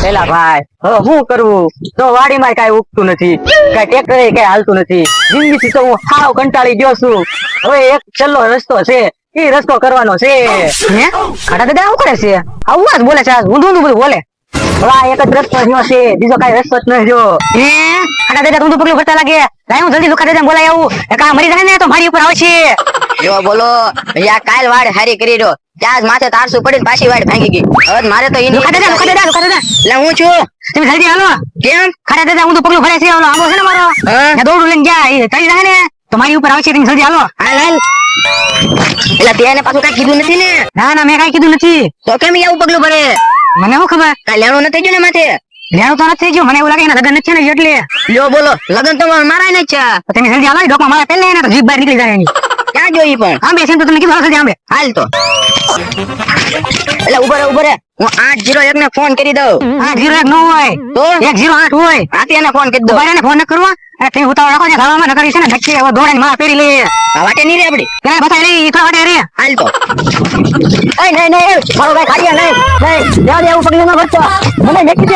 પેલા ભાઈ હવે શું કરવું તો વાડીમાં કઈ ઉગતું નથી, કઈ ટ્રેક્ટર કઈ હાલતું નથી, જિંદગીથી તો હું હાવ કંટાળી ગયો છું. હવે એક છેલ્લો રસ્તો છે, એ રસ્તો કરવાનો છે. હે ખાટા દાદા શું કરે છે? આવું જ બોલે છે, ઊંધું ઊંધું બધું બોલે. હવે આ એક જ રસ્તો રહ્યો છે, બીજો કઈ રસ્તો જ નથી રહ્યો. હે ખાટા દાદા ઊંધું પગલું ભરતા લાગે. લાય હું જલ્દી ખાટા દાદા બોલાય આવું, કા મરી જાય ને તો મારી ઉપર આવશે. જો બોલો યા કાલ વાડ હારી કરી રહ્યો, ત્યાં જ માથે તારસું પડીને પાછી વાડ ભાંગી ગઈ. હવે મારે તો ઈ ખાટા દાદા એટલે હું છું. તમે જલ્દી હાલો. કેમ ખાટા દાદા ઊંધું પગલું ભરે છે, ઓલો આંબો છે ને મારો, હા દોડું લઈને જાય એ કરી જાય ને તો મારી ઉપર આવશે. તમે જલ્દી હાલો. હાલ હાલ. એટલે તેને પાછું કઈ કીધું નથી ને? ના ના મેં કઈ કીધું નથી. તો કેમ ઈ આવું પગલું ભરે? મને શું ખબર, કાઈ લેણું નથી ગયું ને માથે? લેણું તો નથી ગયું, મને એવું લાગે એના લગન નથી ને એટલે. લ્યો બોલો લગન તો મારા ને છે. તો તમે જલ્દી હાલો, ડોકમાં મારે પહેલા એને તો જીભ બહાર નીકળી જાય એની. ક્યાં જોઈ પણ આંબે છે તો તમને કીધું હાલો જલ્દી આંબે. હાલ તો. એટલે ઉભો રે હું 801 ને ફોન કરી દઉં. 801 નો હોય તો 108 હોય. હાથી એને ફોન કરી દઉં. ઉભા રહીને ફોન ન કરવા, એટલે ઉતાવળ રાખો છે ગાવામાં ન કરી છે ને નક્કી હવે દોડાને માં પેરી લે. આ વાટે નહીં રે આપડી. પેલા બતાય રે ઈ તો વાટે રે. હાલ તો. નહીં મારો ભાઈ ખાડિયા નહીં દેવા દે, એવું પગલું ન ભરતો. મને મેકી દે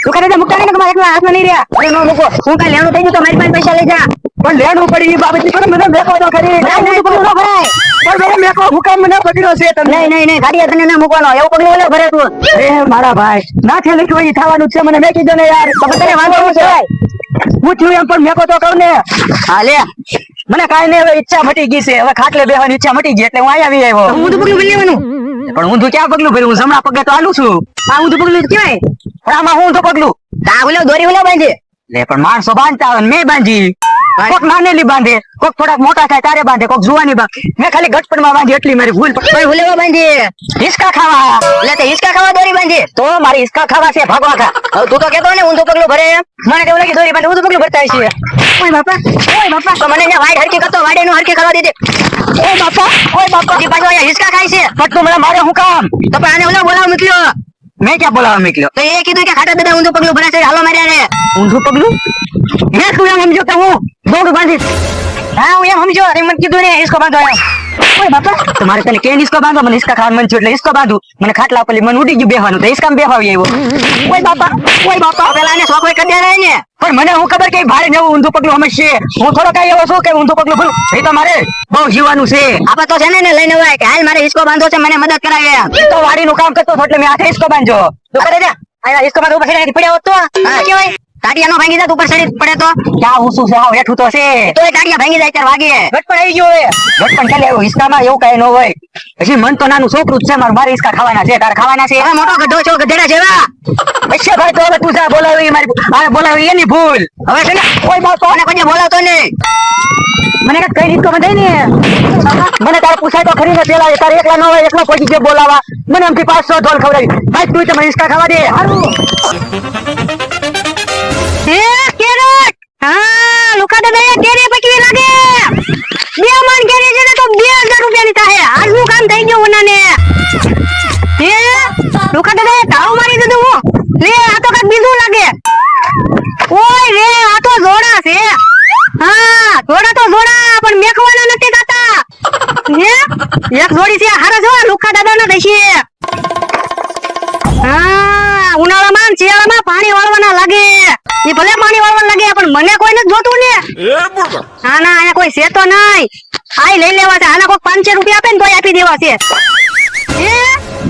તું કરે મુકતા નહીં, તમારા એકલા હાથમાં નહીં રહ્યા. અરે નો મૂકો. હું કાઈ લેણું થઈ ગયું તો મારી પાસે પૈસા લઈ જા. પણ લેણું પડી ઈ બાબત ની મને મેકો તો ખરી. નહીં પગલું ન ભરાય. પણ મને મેકો હુકામ મને પકડ્યો છે તમને. નહીં ગાડીયા તને ના મૂકવાનો, એવું પગલું ઓલે ભરે તું. અરે મારા ભાઈ નાથે લખ્યું ઈ થવાનું છે, મને મેકી દો ને યાર. તો તને વાંધો શું છે? હું થયું એમ પણ મેકો તો કહું ને. હા લે. મને કાઈ નહીં, હવે ઈચ્છા મટી ગઈ છે, હવે ખાટલે બેહવાની ઈચ્છા મટી ગઈ એટલે હું અહીંયા આવી આવ્યો. હું તો પગલું ભરી લેવાનું. પણ ઊંધું ક્યાં પગલું ભર્યું? હું જમણા પગે તો હાલું છું. આ હું તો પગલું કેવાય? પણ આમાં હું તો પગલું તા ઓલે દોરી ઓલે બાંધે. લે પણ માણસો બાંધતા આવે ને મેં બાંધી. કોક નાનેલી બાંધે, કોક થોડાક મોટા થાય તારે બાંધે, કોક જુવાની બાંધે. મેં ખાલી ગટપણમાં બાંધી, એટલી મારી ભૂલ. પણ ઓલેવા બાંધે. હિસકા ખાવા. એટલે તે હિસકા ખાવા દોરી બાંધે. તો મારી હિસકા ખાવા છે, ભાગવા ખા. હવે તું તો કેતો ને ઊંધું પગલું ભરે એમ. મને કેવું લાગે દોરી બાંધે ઊંધું પગલું ભરતા હશે. ઓય બાપા તો મને અહીંયા વાઈડ હરકી કરતો, વાડે નું હરકી કરવા દીધી. ઓય બાપા હજી પાછો અહીંયા હિસકા ખાય છે. પણ તું મને મારે હું કામ? તો પણ આને ઓલા બોલાવ મોકલ્યો. મેં ક્યાં બોલાવા મોકલ્યો? તો એ કીધું કે ખાટા દાદા ઊંધું પગલું ભરે છે, હાલો માર્યા રે. ઊંધું પગલું? મેં તું એમ સમજો કે હું દોડું બાંધીશ? હા હું એમ સમજો, મને કીધું ને હિસકો બાંધો એમ. ઓય બાપા તમારે તને કે હિસકો બાંધો, મને હિસકા ખાવાનું મન થયું એટલે હિસકો બાંધું. મને ખાટલા પર મન ઉડી ગયું બેહવાનું, તો હિસકામાં બેહાવી આવ્યો. ઓય બાપા પેલા આને શોખ હોય કરી દે ને. પણ મને હું ખબર કે ભારે ને ઊંધું પગલું હમશે. હું થોડો કઈ એવો છું કે ઊંધું પગલું ભરું? એ તો મારે બહુ જીવાનું છે. આપણે તો છે ને લઈને હોય કે હાલ મારે હિસકો બાંધો છે, મને મદદ કરાવે. એ તો વાડીનું કામ કરતો હતો એટલે મેં હાથે હિસકો બાંધ્યો. તું કરે જા આયા હિસકો બાંધો ઉપર ચડી પડ્યા હોત તો હા કેવાય તાડિયા નો ભાંગી જાય, ઉપર ચડી પડે તો ક્યાં ઊંચું છે, હાવ હેઠું તો છે. તો એ તાડિયા ભાંગી જાય ત્યારે વાગે. ગટપણ આવી ગયો હવે. ગટપણ ચાલે એવું હિસકામાં એવું કઈ ન હોય. હજી મન તો નાનું છોકરું જ છે, મારે હિસકા ખાવાના છે, તારે ખાવાના છે. હવે મોટો ગધો છો, ગધેડા જેવા. પૈસા ભાઈ તો હવે તું જા બોલાવી મારી આને બોલાવી એની ભૂલ. હવે છે ને કોઈ બાપો ને કોઈ બોલાવતો નહીં. મને કઈ રીતનો બંધાય ને. મને તારે પૂછાય તો ખરી ને પેલા તારે એકલા ન હોય, એકલો પહોંચી ગયો બોલાવા. મને એમથી 500 ઢોલ ખવડાવી. ભાઈ તું તમે હિસકા ખાવા દે. હારું હે કેરેટ. હા લુકા દાદા કેરે પકવી લાગે. બે મણ કેરી છે ને તો 2000 રૂપિયાની થાય. આજનું કામ થઈ ગયું ઓનાને. હે લુકા દાદા તાવ મારી દીધું હું. લે આ તો કઈક બીજું લાગે. ઓય રે આ તો જોડા છે. હા જોડા તો જોડા પણ મેકવાના નથી થતા. હે એક જોડી છે હારા જો લુકા દાદાના દઈશે. હા ઉનાળામાં શિયાળામાં પાણી વાળવાના લાગે. એ ભલે પાણી વાળવા લાગે પણ મને કોઈ નથી જોતું ને. હા ના અહીંયા કોઈ છે તો નહીં. આ લઈ લેવા છે, આના કોઈ 500 રૂપિયા આપે ને તોય આપી દેવા છે. હે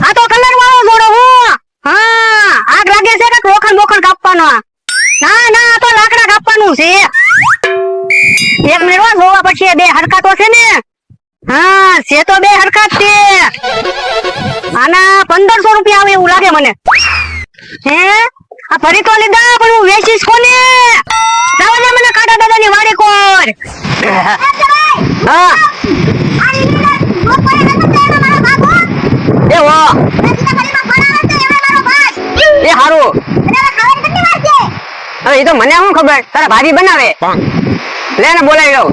આ તો કલર વાળો જોડો હું. હા આગ લાગે છે કે લોખંડ કાપવાનો? ના આ તો લાકડા કાપવાનું છે. એક મિનિટ જોવા પછી બે હરકા તો છે ને. હા છે તો બે હરકા જ છે. આના 1500 રૂપિયા આવે એવું લાગે મને. હે આ ફરી તો લીધા પણ હું વેચીશ કોને? જાવા દે મને કાટા દાદાની વાડી કોર. હા એ વો એ હારું. હવે એ તો મને શું ખબર, તારા ભાભી બનાવે. લે ને બોલાવી લઉં.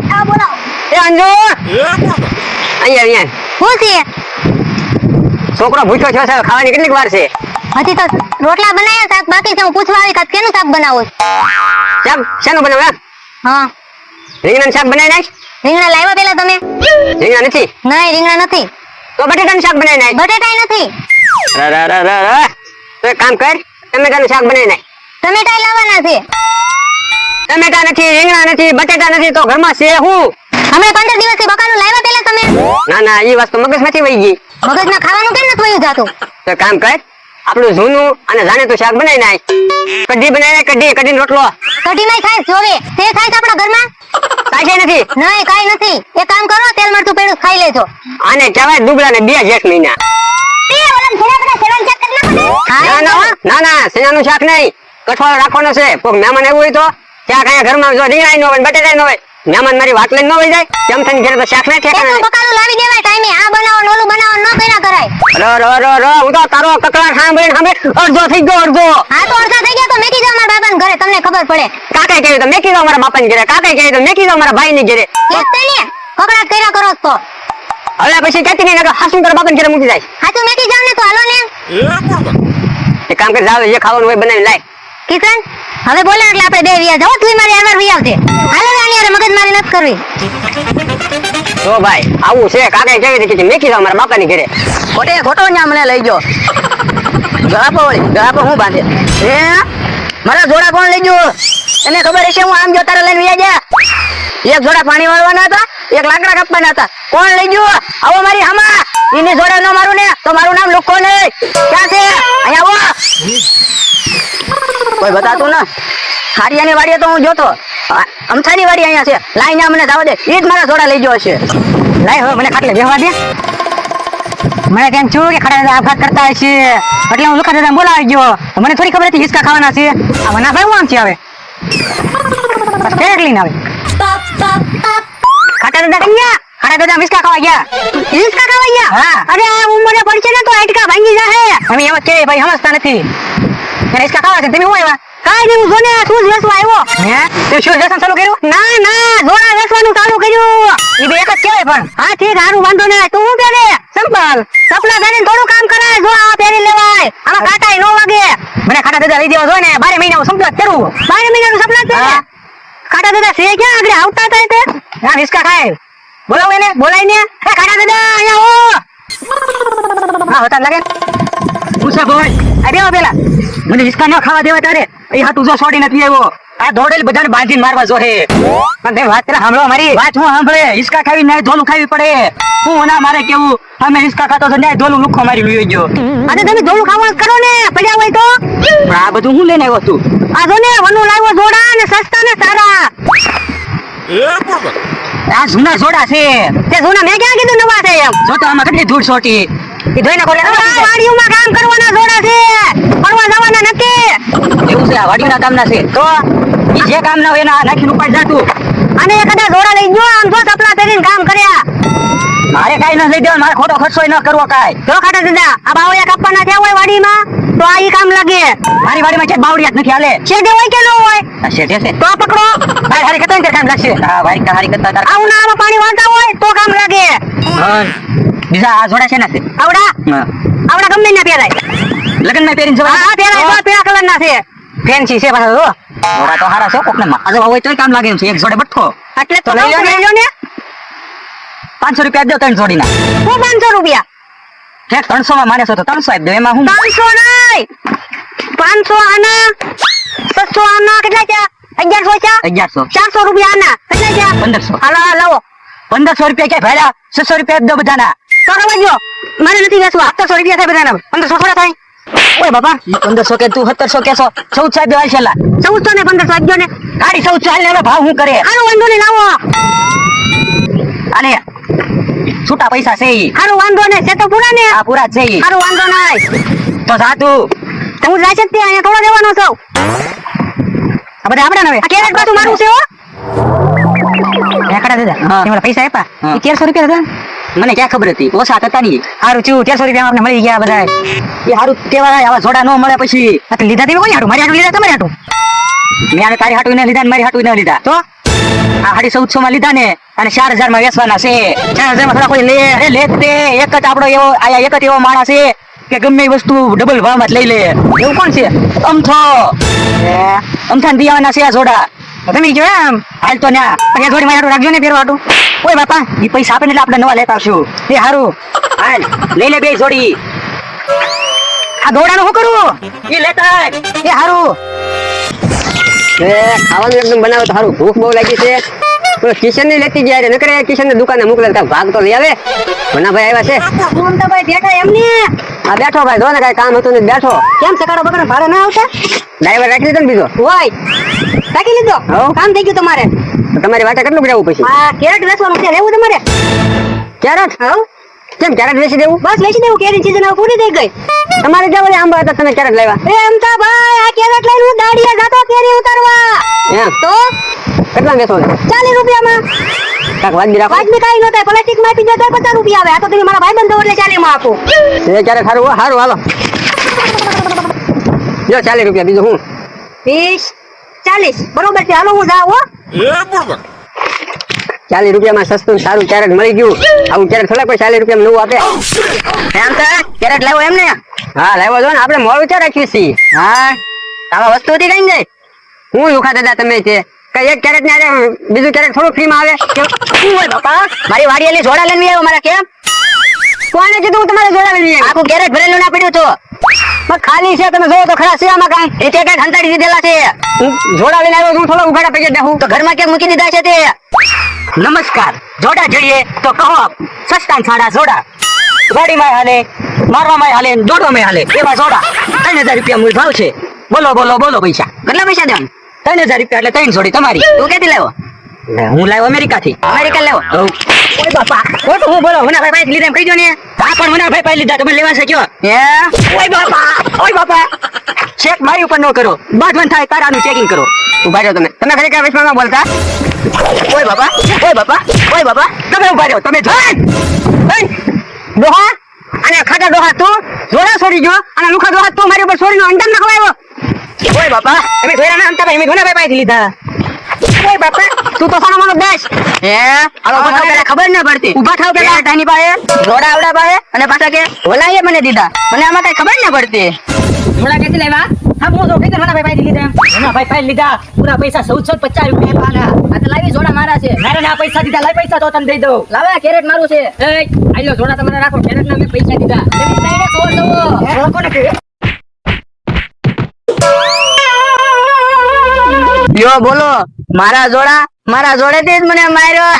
એ અંજુ અહીંયા શું છે? છોકરો ભૂખ્યો છે, ખાવાની કેટલીક વાર છે? હજી તો રોટલા બનાવ્યા, શાક બાકી છે. હું પૂછવા આવી કે કેનું શાક બનાવો છો? શાક શેનું બનાવે? હા રીંગણાનું શાક બનાવી નાખ. રીંગણા લાવ્યા પેલા તમે? રીંગણા નથી. નહીં રીંગણા નથી. તો બટેટાનું શાક બનાવી નાખ. બટેટા નથી. તો એક કામ કર, ટમેટાનું શાક બનાવી નાખ. ટમેટા લાવવાના છે. ટમેટા નથી, રીંગણા નથી, બટેટા નથી, તો ઘરમાં છે હું? અમે 15 દિવસથી બકાલું લાવ્યા પેલા તમે. ના ના, એ વસ્તુ મગજમાંથી વહી ગઈ. મગજમાં ખાવાનું કેમ નથી વયું જાતું? તો કામ કર, આપણું જૂનું અને જાણીતું શાક બનાવી નાખ. કઢી બનાવી નાખ, કઢીનો રોટલો. કઢીમાંય થાય જોવે. તે થાય છે આપણા ઘરમાં? થાય છે નથી? નહીં, કાંઈ નથી. એક કામ કરો, તેલ મરચું પેડું ખાઈ લેજો. આને કહેવાય દુબળા ને 2 જેઠ મહિના. ના ના ના ના, સેનાનું શાક નહીં, કઠોળ રાખવાનો છે. કોઈક મહેમાન આવ્યું હોય તો શાક અહીંયા ઘરમાં જો રીંગણા નો હોય બટેટા નો હોય, મહેમાન મારી વાત લઈને ન વહી જાય. કેમ થઈને ઘરે તો શાક નહીં એ તો ઠેકાણે. બકાલું લાવી દેવાય ટાઈમે. આ બનાવો ને ઓલું બનાવો ન કર્યા કરાય. રો હું તો તારો કકડાટ સાંભળીને અડધો થઈ ગયો, અડધો. હા તો અડધા થઈ ગયા તો મેકી જાઓ મારા બાબાને ઘરે, તમને ખબર પડે. કાકાએ કહ્યું તો મેકી દો મારા બાપાને ઘરે, કાકાએ કહ્યું તો મેકી દો મારા ભાઈની ઘરે. એ જ તે ને, કકડાટ કર્યા કરો છો તો. હવે પછી કહેતી નહીં કે હાસું તારા બાપાને ઘરે મૂકી જાય. હાચું મેકી જાવ ને તો હાલો ને. એક કામ કરી જાવ, જે ખાવાનું હોય બનાવી લાય. કિશન, હવે બોલે એટલે આપણે બે વિયા જાવ. તું મારી આવાર વિયા આવજે. હાલો આની હારે મગજમારી નથી કરવી. તો ભાઈ આવું છે, કાકાએ કેવી રીતે કીધું મેકી દો મારા બાપાની ઘરે. ખોટો ન્યા મને લઈ ગયો. ગળાપો હું બાંધે હે? મારા જોડા કોણ લઈ ગયો? એને ખબર હશે હું આમ જો તારે લઈને વ્યા જા. એક જોડા પાણી વાળવાના હતા, એક લાકડા કાપવાના હતા. કોણ લઈ ગયો? આવો મારી હામા. એની જોડા ન મારું ને તો મારું નામ લુખો નહીં. ક્યાં છે? અહીંયા આવો. કોઈ બતાતું ના. હારિયાની વાડીએ તો હું જોતો, અમથાની વાડી અહીંયા છે. લાઈને મને જવા દે, એ જ મારા જોડા લઈ ગયો હશે. લાય હવે મને ખાટલે બેહવા દે. મને તેમ છું કે ખડા દાદા આપઘાત કરતા હશે એટલે હું લુખા દાદા બોલાવી ગયો. મને થોડી ખબર હતી હિસકા ખાવાના છે. આ વના ભાઈ હું આમ છે હવે લઈને આવે. ખાટા દાદા કઈ ગયા? ખાટા દાદા હિસકા ખાવા ગયા. હિંચકા ખાવા ગયા? હા. અરે આ ઉંમરે પડશે ને તો હાડકા ભાંગી જાહે. અમે એમ જ કહીએ ભાઈ, સમજતા નથી. એને હિસકા ખાવા છે, તમે હું આવ્યા? કાઈ નહીં, હું જોને આ શું જ વેચવા આવ્યો. હે તે શું લેસન ચાલુ કર્યું? ના ના, જોડા વેચવાનું ચાલુ કર્યું. એ બે એક જ કહેવાય પણ. હા ઠીક, હારું વાંધો નહીં. તું શું પહેરે? સિમ્પલ. સપના પહેરીને થોડું કામ કરાય. જો આ પહેરી લેવાય, આમાં કાંટાય નો વાગે. મને ખાટા દાદા લઈ દેવા જોઈએ ને, 12 મહિના હું સંપલ કરું. 12 મહિનાનું સપના જ પહેરે. હા. કાંટા દાદા છે ક્યાં આગળ આવતા હતા તે? હા હિસકા ખાય. બોલાવો એને. બોલાય ને. એ કાંટા દાદા અહીંયા આવો. હા હોતા લાગે. પૂછા બોલ. આ બેવા પેલા. મને હિસકા ન ખાવા દેવા તારે. એ હાથ ઉજો છોડી નથી આવ્યો. આ દોડેલ બધાને બાંધીને મારવા જોહે. પણ તે વાત પેલા સાંભળો મારી. વાત હું સાંભળે. હિસકા ખાવી ન્યાય ધોલું ખાવી પડે. હું ના મારે કેવું, અમે હિસકા ખાતો તો ન્યાય ધોલું લુખો મારી લઈ ગયો. અને તમે ધોળું ખાવાનું કરો ને, પડ્યા હોય તો. પણ આ બધું હું લઈને આવ્યો તું? આ જો ને વનું લાવ્યો જોડા ને સસ્તા ને સારા. આ જૂના જોડા છે. તે જૂના મેં ક્યાં કીધું નવા છે એમ? જો તો આમાં કેટલી ધૂળ છોટી. એ ધોઈ નાખો. આ વાડીઓમાં કામ કરવાના જોડા છે, ફરવા જવાના નથી. એવું છે? આ વાડીના કામના છે તો ઈ જે કામ ના હોય એના નાખીને ઉપાડ જાતું. અને એખાદા જોડા લઈ ગયો, આમ જો સપલા પહેરીને કામ કર્યા. મારે કાઈ ન લઈ દેવાનું, મારે ખોટો ખર્ચો ન કરવો કાઈ. જો ખાટા દાદા, આ બાવળિયા કાપવાના થયા હોય વાડીમાં તો આ ઈ કામ લાગે. મારી વાડીમાં છે બાવડિયા જ નથી હાલે. શેઢે હોય કે ન હોય આ શેઠે છે. તો પકડો. ભાઈ હારી કરતા ને કામ લાગશે. હા ભાઈ હારી કરતા તાર. આ ઉનાળામાં પાણી વાળતા હોય તો કામ લાગે. બીજા આ જોડા છે ને છે? આવડા હા. આવડા ગમે ના પહેરાય. લગનમાં પહેરીને જવા. હા પહેરાય, તો પીળા કલરના છે. ફેન્સી છે પાછા જો. જોડા તો હારા છે કોકને માં. આ હોય તોય કામ લાગે એમ છે. એક જોડે બઠ્ઠો. એટલે તો તો લઈ લો ને. લઈ લો ને. 500 રૂપિયા દો 3 જોડીના. હું 500 રૂપિયા. ઠેક 300 માં માને છો તો 300 આપી દો. એમાં હું 500 નહીં, 500 આના, 600 આના. કેટલા થયા? 1100 થયા. 1100 400 રૂપિયા આના. કેટલા થયા? 1500. હાલો આ લાવો. 1500 રૂપિયા ક્યાંય ભાડા? 600 રૂપિયા આપી દો બધાના. તો રવાજો, મારે નથી વેચવા. 700 રૂપિયા થાય બધાના. 1500 થોડા થાય? ઓય બાપા, ઈ 1500 કે તું 1700 કેસો. 14 સાહેબ દેવાય છેલ્લા. 1400 ને 1500 આપજો ને. ગાડી 14 હાલ ને હવે ભાવ હું કરે? હારું વાંધો નહીં, લાવો. અને છૂટા પૈસા છે ઈ. હારું વાંધો નહીં, છે તો પૂરા ને. આ પૂરા જ છે ઈ. હારું વાંધો નહીં. તો જા તું. તો હું જાય શકતી અહીંયા થોડો દેવાનો છું. આ બધા આપડા ને હવે. આ કેરેટ પાછું મારું છે હો. એકડા દાદા. હા. એમાં પૈસા આપ્યા. ઈ 1300 રૂપિયા હતા. મને ક્યાં ખબર હતી? ઓછા હતા નહીં. હારું થયું 1300 રૂપિયા આપણે મળી ગયા બધા. એ હારું કેવાય, આવા જોડા ન મળે પછી. આ તો લીધા તમે કોઈ હાટું? મારી હાટું લીધા, તમારી હાટું? મેં આને તારી હાટું ન લીધા ને મારી હાટું ન લીધા. તો આ 1450 માં લીધા ને અને 4000 માં વેચવાના છે. 4000 માં થોડા કોઈ લે? અરે લે તે એક જ આપણો એવો આયા એક જ એવો માણસ છે કે ગમે એ વસ્તુ ડબલ ભાવમાં જ લઈ લે. એવું કોણ છે? અમથો. અમથાને દિયાવાના છે આ જોડા. તમે જો એમ હાલ તો ન્યા. પણ એ થોડી મારી હાટું રાખજો ને પહેરવા હાટું. ઓય બાપા, ઈ પૈસા આપે ને એટલે આપણે નવા લેતા આવશું. એ હારું હાલ લઈ લે બે જોડી. આ દોડાનું શું કરવું ઈ લેતા આય. એ હારું ખાવાનું એકદમ બનાવે તો સારું. ભૂખ બહુ લાગી છે. કિશન ને લેતી જાય નકરે કિશન ને દુકાને મોકલે ભાગ તો લઈ આવે. ભણાભાઈ આવ્યા છે. ફોન તો ભાઈ બેઠા એમને આ બેઠો ભાઈ જો ને કઈ કામ હતું ને બેઠો. કેમ સકાળો બકરો ભાડે ના આવતા ડ્રાઈવર રાખી દીધો ને બીજો. હોય રાખી લીધો હઉ. કામ થઈ ગયું તમારે તો તમારી વાટે કેટલું રહેવું પછી? આ કેરેટ વેચવાનું છે લેવું તમારે કેરેટ? હઉ કેમ કેરેટ વેચી દેવું? બસ વેચી દેવું કેરી સીઝન હવે પૂરી થઈ ગઈ તમારે ક્યાં વળી આંબા હતા તમે કેરેટ લાવ્યા? એમ તો ભાઈ આ કેરેટ લઈને હું દાડીએ જતો કેરી ઉતારવા એમ તો કેટલા વેચો? 40 રૂપિયામાં કાક વાજબી રાખો. વાજબી કાઈ નો થાય પ્લાસ્ટિક માં આપી દે તો 50 રૂપિયા આવે આ તો તમે મારા ભાઈ બંધો એટલે 40 માં આપો એ કેરેટ સારું સારું હાલો જો 40 રૂપિયા બીજું હું 20 40 બરોબર છે હાલો હું જાઉં હો 40 રૂપિયામાં સસ્તું સારું કેરેટ મળી ગયું. આવું કેરેટ થોડા કોઈ 40 રૂપિયામાં નવું આપે. એમ તો કેરેટ લાવો એમ ને હા લાવ્યો છો ને આપણે મોડું ચા રાખ્યું છીએ. હા આવા વસ્તુ હતી કઈ જાય હું લુખા દાદા તમે છે કઈ એક કેરેટ ને આજે બીજું કેરેટ થોડું ફ્રી માં આવે. શું હોય બાપા મારી વાડીએલી જોડા લઈને આવ્યો મારા કેમ કોને કીધું હું તમારે જોડાવી લઈએ? આખું કેરેટ ભરેલું ના પડ્યું તો પણ ખાલી છે તમે જોવો તો ખરા છે આમાં કાંઈ. રીતે કઈ હંતાડી દીધેલા છે હું જોડાવીને આવ્યો હું થોડો ઉઘાડા પૈકી બેહું. તો ઘરમાં ક્યાંક મૂકી દીધા છે તે નમસ્કાર. જોડા જોઈએ તો કહો સસ્તા ને સાડા જોડા. ગાડીમાં હાલે, મારવામાં હાલે, દોડવામાં હાલે એવા જોડા 3000 રૂપિયા મૂળ ભાવ છે. બોલો બોલો બોલો પૈસા. કેટલા પૈસા દેમ 3000 રૂપિયા એટલે 3 જોડી તમારી. તું ક્યાંથી લાવ્યો હું લાવ્યો અમેરિકાથી. અમેરિકન લાવો હઉ. ઓય બાપા ખોટું હું બોલો મુનાભાઈ પાસે લીધા એમ કહી દો ને હા પણ મુનાભાઈ પાઈ લીધા તમે લેવા છે કયો? હે ઓય બાપા, ઓય બાપા. ચેક મારી ઉપર ન કરો. બાદમાં થાય તારાનું ચેકિંગ કરો. ઉભા રહ્યો તમે તમે ખરેખર વેચવામાં બોલતા? ઓય બાપા, ઓય બાપા, ઓય બાપા. તમે ઉભા રહ્યો. તમે જો. ડોહા અને ખાટા ડોહા તું જોડા છોડી ગયો અને લુખા ડોહા તું મારી ઉપર છોડીને અંડર ના ખવાયો. ઓય બાપા. તમે જોયા ના અંતા ભાઈ મેં મુનાભાઈ પાસેથી લીધા. ઓય બાપા તું તો સાનો માનો બેસ. હે હાલો, ઉભા થાવ પેલા ખબર ના પડતી ઉભા થાવ પેલા. ટાઈની પાસે જોડા આવડા પાસે અને પાછા કે ઓલાએ મને દીધા મને આમાં કઈ ખબર ના પડતી જોડા કેટલી લાવ્યા? હા હું તો કીધું મુનાભાઈ પાસેથી લીધા. મુનાભાઈ પાસે લીધા. પૂરા પૈસા 1450 રૂપિયા પાના. આ તો લાવી જોડા મારા છે મારે ના પૈસા દીધા. લાય પૈસા તો તને દઈ દઉં. લાવે કેરેટ મારું છે એ આઈલો જોડા તમારે રાખો. કેરેટ ના મેં પૈસા દીધા. તમે તઈને છોડ લવો જોડા કોને કહે? યો બોલો મારા જોડેથી જ મને માર્યો